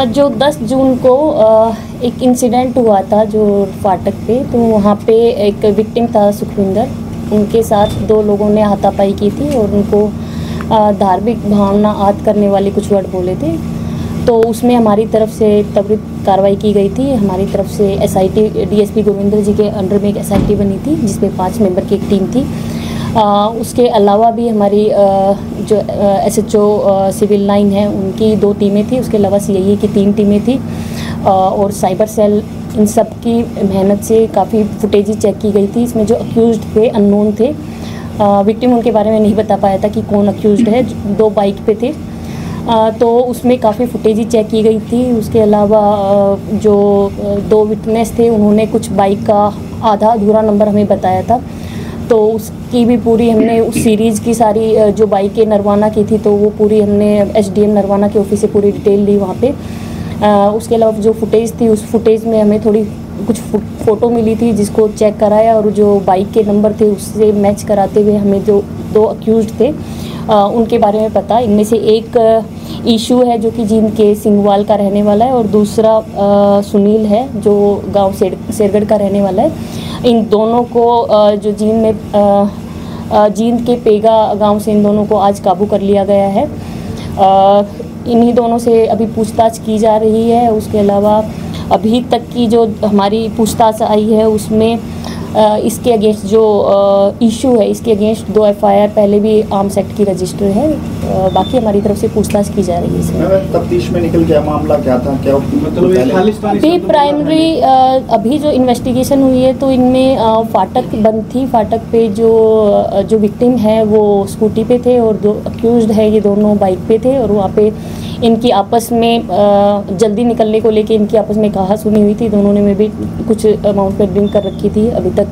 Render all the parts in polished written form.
जो 10 जून को एक इंसिडेंट हुआ था जो फाटक पे, तो वहाँ पे एक विक्टिम था सुखविंदर। उनके साथ दो लोगों ने हाथापाई की थी और उनको धार्मिक भावना आहत करने वाले कुछ वर्ड बोले थे। तो उसमें हमारी तरफ से त्वरित कार्रवाई की गई थी। हमारी तरफ से एसआईटी डीएसपी गोविंदर जी के अंडर में एक एसआईटी बनी थी जिसमें 5 मेंबर की एक टीम थी। उसके अलावा भी हमारी जो एसएचओ सिविल लाइन है उनकी 2 टीमें थी। उसके अलावा सीआईए की 3 टीमें थी और साइबर सेल, इन सब की मेहनत से काफ़ी फुटेज चेक की गई थी। इसमें जो अक्यूज्ड थे अननोन थे, विक्टिम उनके बारे में नहीं बता पाया था कि कौन अक्यूज्ड है। 2 बाइक पे थे, तो उसमें काफ़ी फुटेज चेक की गई थी। उसके अलावा जो 2 विटनेस थे उन्होंने कुछ बाइक का आधा अधूरा नंबर हमें बताया था, तो उसकी भी पूरी हमने उस सीरीज़ की सारी जो बाइकें नरवाना की थी तो वो पूरी हमने एसडीएम नरवाना के ऑफिस से पूरी डिटेल ली वहाँ पे। उसके अलावा जो फुटेज थी उस फुटेज में हमें थोड़ी कुछ फ़ोटो मिली थी जिसको चेक कराया और जो बाइक के नंबर थे उससे मैच कराते हुए हमें जो 2 अक्यूज्ड थे उनके बारे में पता। इनमें से एक इशू है जो कि जींद के सिंगवाल का रहने वाला है और दूसरा सुनील है जो गांव शेरगढ़ का रहने वाला है। इन दोनों को जो जींद के पेगा गांव से इन दोनों को आज काबू कर लिया गया है। इन्हीं दोनों से अभी पूछताछ की जा रही है। उसके अलावा अभी तक की जो हमारी पूछताछ आई है उसमें इसके अगेंस्ट जो इशू है इसके अगेंस्ट 2 एफआईआर पहले भी आर्म्स एक्ट की रजिस्टर है। बाकी हमारी तरफ से पूछताछ की जा रही है। इसमें तफ्तीश में निकल गया मामला क्या था, क्या मतलब अभी प्राइमरी अभी जो इन्वेस्टिगेशन हुई है तो इनमें फाटक बंद थी। फाटक पे जो विक्टिम है वो स्कूटी पे थे और 2 अक्यूज्ड है ये दोनों बाइक पे थे और वहाँ पे इनकी आपस में जल्दी निकलने को लेके इनकी आपस में कहा सुनी हुई थी। दोनों ने में भी कुछ अमाउंट में ड्रिंक कर रखी थी अभी तक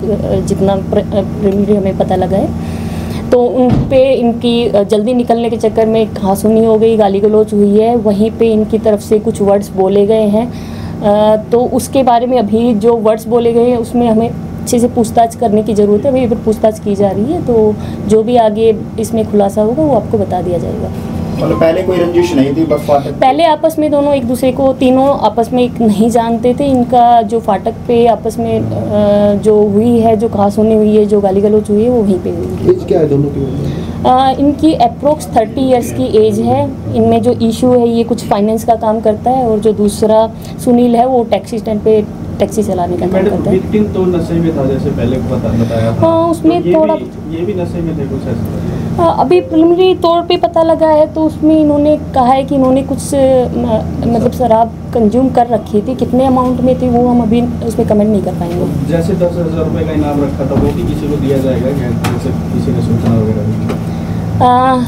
जितना प्रिलिमिनरी हमें पता लगा है। तो उन पे इनकी जल्दी निकलने के चक्कर में कहा सुनी हो गई, गाली गलौज हुई है। वहीं पे इनकी तरफ से कुछ वर्ड्स बोले गए हैं। तो उसके बारे में अभी जो वर्ड्स बोले गए हैं उसमें हमें अच्छे से पूछताछ करने की ज़रूरत है। अभी पूछताछ की जा रही है तो जो भी आगे इसमें खुलासा होगा वो आपको बता दिया जाएगा। मतलब पहले कोई रंजिश नहीं थी, बस फाटक पहले आपस में दोनों एक दूसरे को तीनों आपस में एक नहीं जानते थे। इनका जो फाटक पे आपस में जो हुई है, जो कहा सुनी हुई है, जो गाली गलौज हुई है वो वहीं पे हुई है। एज क्या है दोनों की? इनकी अप्रोक्स 30 इयर्स की एज है। इनमें जो इशू है ये कुछ फाइनेंस का काम करता है और जो दूसरा सुनील है वो टैक्सी स्टैंड पे टैक्सी चलाने का काम करता है। विक्टिम तो नशे में था जैसे पहले बताया था। हाँ, उसमें तो थोड़ा ये भी नशे में थे कुछ ऐसा। अभी प्रिलिमिनरी तौर पे पता लगा है तो उसमें इन्होंने कहा है कि इन्होंने कुछ मतलब शराब कंज्यूम कर रखी थी। कितने अमाउंट में थी वो हम अभी उसमें कमेंट नहीं कर पाएंगे। जैसे 10,000 रुपये का इनाम रखा था वो भी किसी को दिया जाएगा, जैसे किसी ने सूचना वगैरह?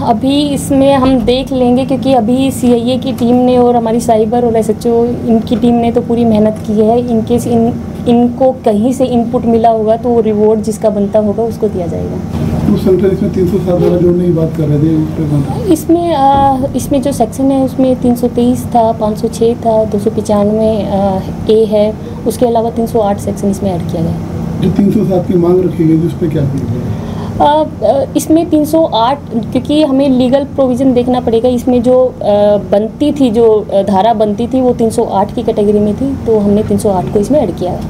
अभी इसमें हम देख लेंगे क्योंकि अभी सीआईए की टीम ने और हमारी साइबर और एसएचओ इनकी टीम ने तो पूरी मेहनत की है। इनकेस इनको कहीं से इनपुट मिला होगा तो वो रिवॉर्ड जिसका बनता होगा उसको दिया जाएगा। इसमें 307 वाला जोड़ने की बात कर रहे थे इसमें जो सेक्शन है उसमें 323 था, 506 था, 295 ए है। उसके अलावा 308 सेक्शन इसमें ऐड किया गया। जो 307 की मांग रखी गई उस पर क्या किया? इसमें 308 क्योंकि हमें लीगल प्रोविज़न देखना पड़ेगा। इसमें जो बनती थी, जो धारा बनती थी वो 308 की कैटेगरी में थी तो हमने 308 को इसमें ऐड किया है।